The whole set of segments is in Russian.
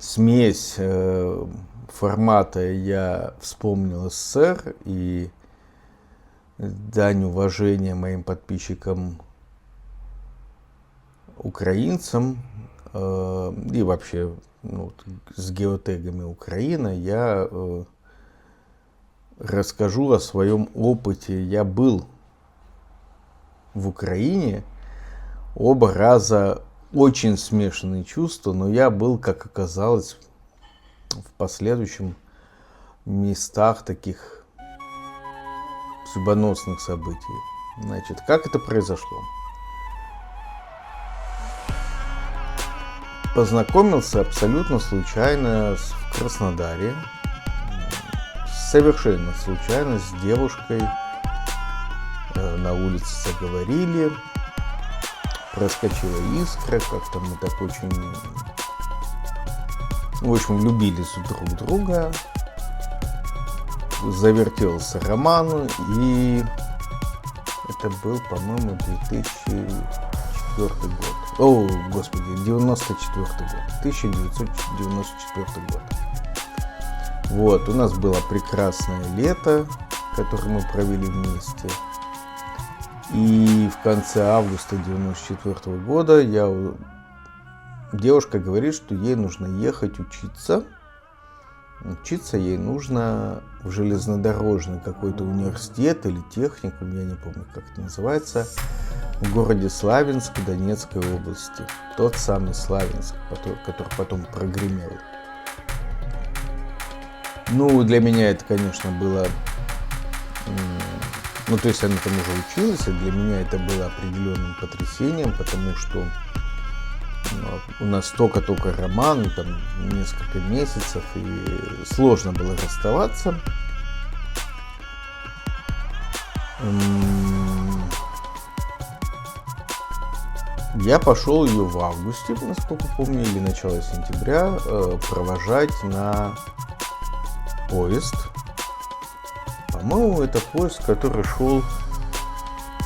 смесь формата я вспомнил СССР и дань уважения моим подписчикам украинцам и вообще с геотегами Украина я расскажу о своем опыте. Я был в Украине оба раза, очень смешанные чувства, но я был, как оказалось, в последующем местах таких судьбоносных событий. Значит, как это произошло? Познакомился абсолютно случайно в Краснодаре, совершенно случайно с девушкой. На улице заговорили, проскочила искра, как-то мы так очень, в общем, любили друг друга, завертелся роман, и это был, по-моему, 2004 год. О, господи, 94 год. 1994 год. Вот, у нас было прекрасное лето, которое мы провели вместе. И в конце августа 1994 года девушка говорит, что ей нужно ехать учиться. Учиться ей нужно в железнодорожный какой-то университет или техникум, я не помню, как это называется, в городе Славянск Донецкой области. Тот самый Славянск, который потом прогремел. Ну, для меня это, конечно, было... то есть она там уже училась, и для меня это было определенным потрясением, потому что у нас только роман, там несколько месяцев, и сложно было расставаться. Я пошел ее в августе, насколько помню, или начало сентября, провожать на поезд. По-моему, это поезд, который шел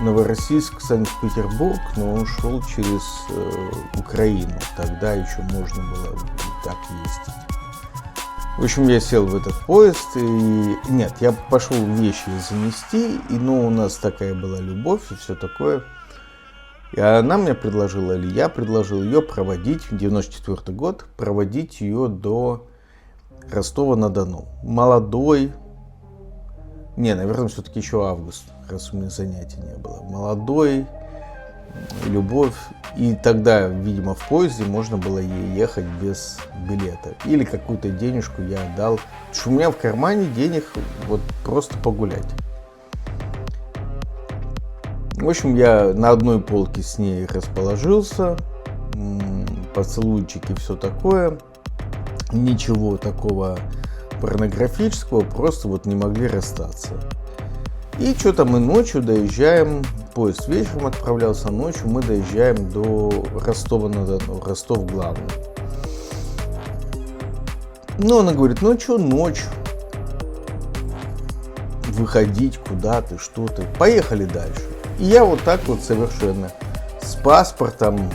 Новороссийск-Санкт-Петербург, но он шел через Украину. Тогда еще можно было так ездить. В общем, я сел в этот поезд, и... Нет, я пошел вещи занести, но у нас такая была любовь и все такое. И она мне предложила, или я предложил ее проводить, в 94 год, проводить ее до Ростова-на-Дону. Молодой, наверное, все-таки еще август, раз у меня занятий не было. Молодой, любовь. И тогда, видимо, в поезде можно было ехать без билета. Или какую-то денежку я отдал. Потому что у меня в кармане денег вот просто погулять. В общем, я на одной полке с ней расположился. Поцелуйчики, все такое. Ничего такого порнографического, просто вот не могли расстаться. И что-то мы ночью доезжаем, поезд вечером отправлялся, ночью мы доезжаем до Ростова-на-Дону, Ростов главный. Она говорит, что ночь, выходить куда-то, что-то, поехали дальше. И я вот так вот совершенно с паспортом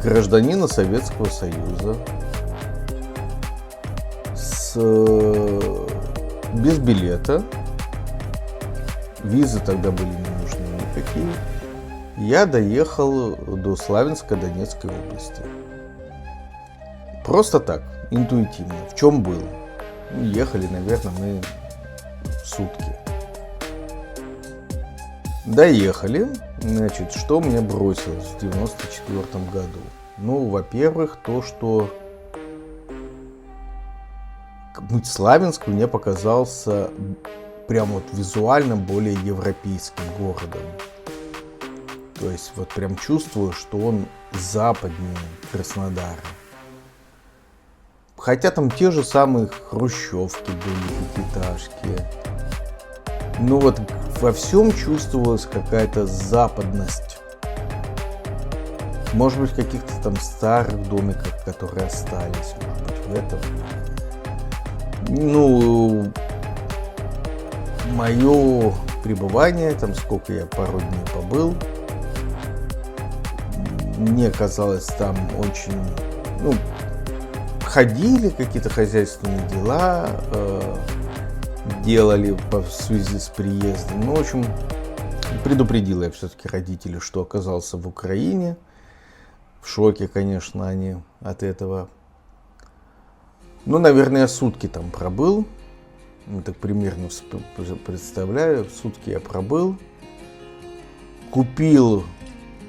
гражданина Советского Союза, без билета, визы тогда были не нужны никакие, я доехал до Славянска Донецкой области. Просто так, интуитивно. В чем был? Ехали, наверное, мы сутки. Доехали. Значит, что мне бросилось в 94 году? Во-первых, то, что Славянск мне показался прям вот визуально более европейским городом. То есть вот прям чувствую, что он западнее Краснодара. Хотя там те же самые хрущевки были, пятиэтажки. Вот во всем чувствовалась какая-то западность. Может быть, в каких-то там старых домиках, которые остались, может быть, в этом. Мое пребывание, там сколько я пару дней побыл, мне казалось, там очень, ну, ходили какие-то хозяйственные дела, делали в связи с приездом. Ну, в общем, предупредил я все-таки родителей, что оказался в Украине. В шоке, конечно, они от этого. Ну, наверное, сутки там пробыл. Ну, так примерно представляю. Сутки я пробыл. Купил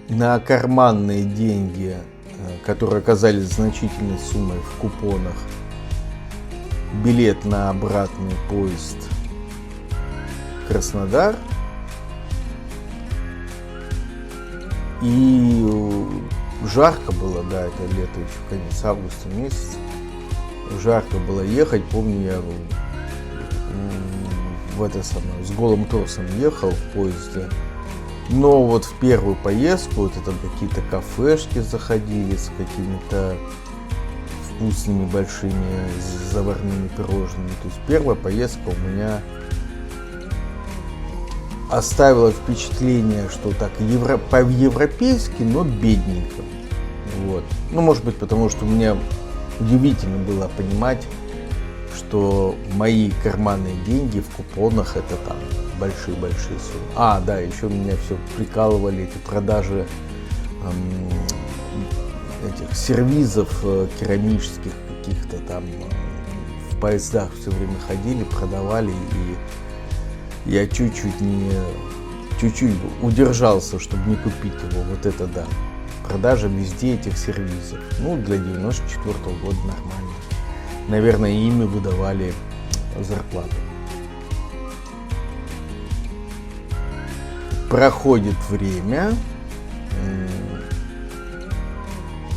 на карманные деньги, которые оказались значительной суммой в купонах, билет на обратный поезд в Краснодар. И жарко было, да, это лето, еще конец августа месяца. Жарко было ехать, помню, я с голым торсом ехал в поезде. Но вот в первую поездку вот это какие-то кафешки заходили с какими-то вкусными большими заварными пирожными. То есть первая поездка у меня оставила впечатление, что так по-европейски, но бедненько. Вот. Ну, может быть, потому что мне удивительно было понимать, что мои карманные деньги в купонах — это там большие-большие суммы. А, да, еще меня все прикалывали эти продажи этих сервизов керамических каких-то там. В поездах все время ходили, продавали, и я чуть-чуть удержался, чтобы не купить его. Вот это да. Продажа везде этих сервизов. Ну, для 94-го года нормально. Наверное, ими выдавали зарплату. Проходит время.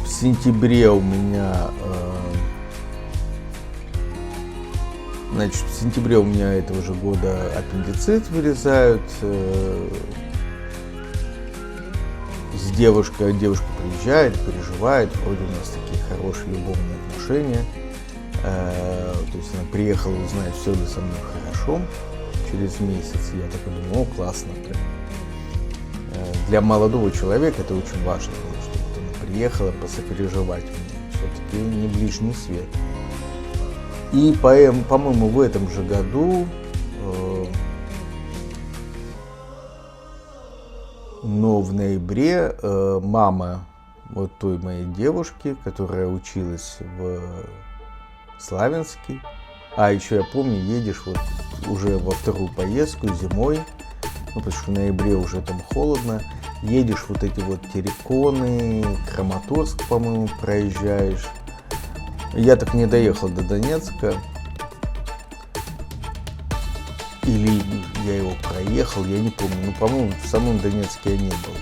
В сентябре у меня, этого же года аппендицит вырезают. Девушка приезжает, переживает, вроде у нас такие хорошие любовные отношения. То есть она приехала узнать, все ли со мной хорошо. Через месяц я такой думаю, классно. Для молодого человека это очень важно, чтобы она приехала посопереживать мне. Все-таки не ближний свет. И, по-моему, в этом же году, но в ноябре, мама вот той моей девушки, которая училась в Славянске, а еще я помню, едешь вот уже во вторую поездку зимой, ну, потому что в ноябре уже там холодно, едешь вот эти вот Тереконы, Краматорск, по-моему, проезжаешь. Я так не доехал до Донецка. Или я его проехал, я не помню. Ну, по-моему, в самом Донецке я не был.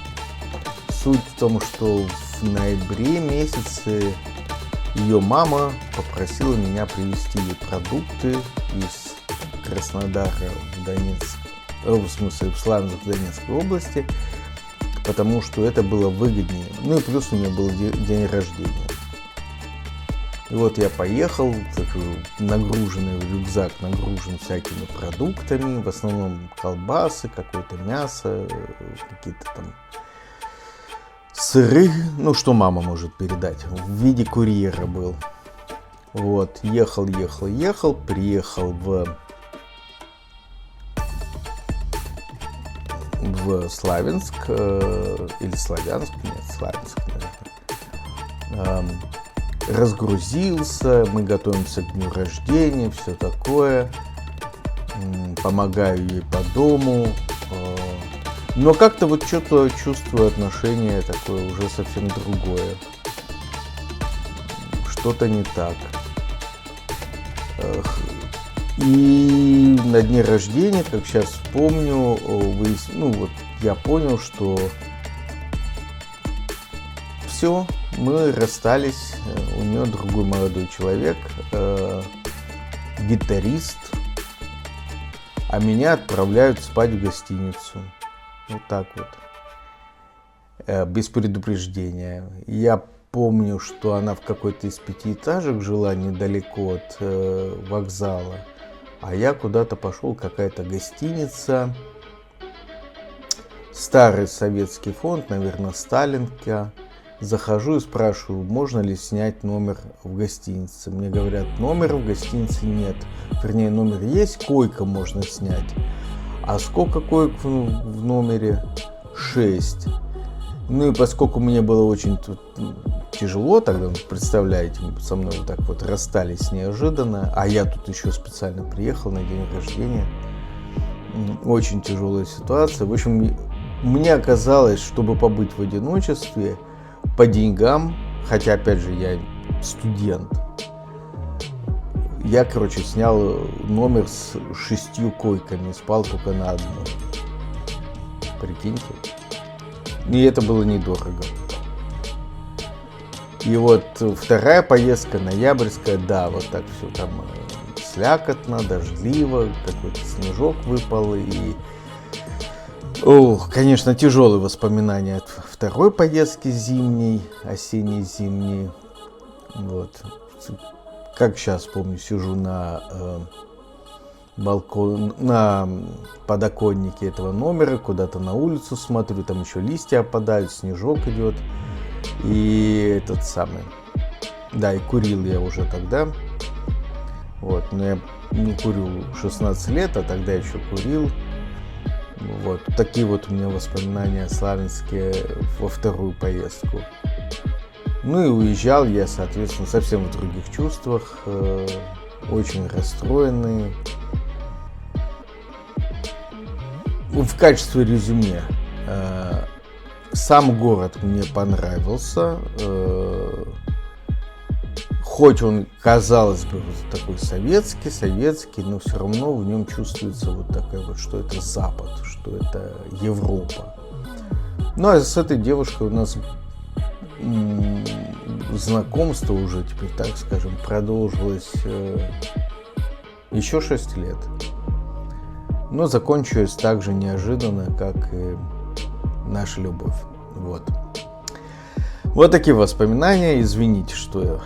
Суть в том, что в ноябре месяце ее мама попросила меня привезти ей продукты из Краснодара в Донецк, в смысле в Славянск в Донецкой области, потому что это было выгоднее. Ну и плюс у нее был день рождения. И вот я поехал, нагруженный рюкзак нагружен всякими продуктами, в основном колбасы, какое-то мясо, какие-то там сыры, ну что мама может передать, в виде курьера был. Вот, ехал, приехал в Славянск, или Славянск, нет, Славянск, наверное. Разгрузился, мы готовимся к дню рождения, все такое, помогаю ей по дому, но как-то вот что-то чувствую отношение такое уже совсем другое, что-то не так. И на дне рождения, как сейчас вспомню, я понял, что все, мы расстались, у нее другой молодой человек, гитарист, а меня отправляют спать в гостиницу. Вот так вот, без предупреждения. Я помню, что она в какой-то из 5-этажек жила недалеко от вокзала, а я куда-то пошел, какая-то гостиница, старый советский фонд, наверное, Сталинка. захожу и спрашиваю, можно ли снять номер в гостинице. Мне говорят, номера в гостинице нет. Вернее, номер есть, койка можно снять. А сколько коек в номере? 6. Ну и поскольку мне было очень тяжело тогда, представляете, со мной вот так вот расстались неожиданно, а я тут еще специально приехал на день рождения. Очень тяжелая ситуация. В общем, мне оказалось, чтобы побыть в одиночестве, по деньгам, хотя, опять же, я студент, я, снял номер с 6 койками, спал только на одной. Прикиньте. И это было недорого. И вот вторая поездка, ноябрьская, да, вот так все там слякотно, дождливо, какой-то снежок выпал. И, конечно, тяжелые воспоминания от второй поездки зимней, осенне-зимней. Вот. Как сейчас помню, сижу на на подоконнике этого номера, куда-то на улицу смотрю, там еще листья опадают, снежок идет. И этот самый, да, и курил я уже тогда. Вот, но я не курю 16 лет, а тогда еще курил. Вот, такие вот у меня воспоминания славянские во вторую поездку. Ну и уезжал я, соответственно, совсем в других чувствах, очень расстроенный. В качестве резюме, сам город мне понравился, хоть он, казалось бы, такой советский, но все равно в нем чувствуется вот такая вот, что это Запад, что это Европа. Ну а с этой девушкой у нас знакомство уже, теперь так скажем, продолжилось еще 6 лет. Но закончилось так же неожиданно, как и наша любовь. Вот такие воспоминания. Извините, что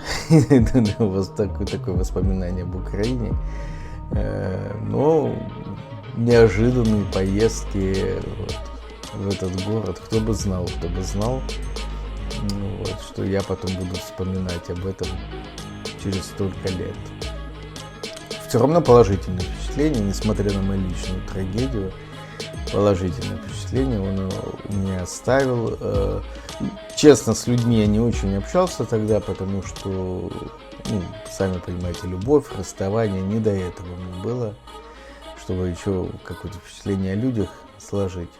у вас такое воспоминание об Украине. Но неожиданные поездки в этот город. Кто бы знал, что я потом буду вспоминать об этом через столько лет. Все равно положительное впечатление, несмотря на мою личную трагедию. Положительное впечатление он у меня оставил. Честно, с людьми я не очень общался тогда, потому что, сами понимаете, любовь, расставание, не до этого мне было, чтобы еще какое-то впечатление о людях сложить.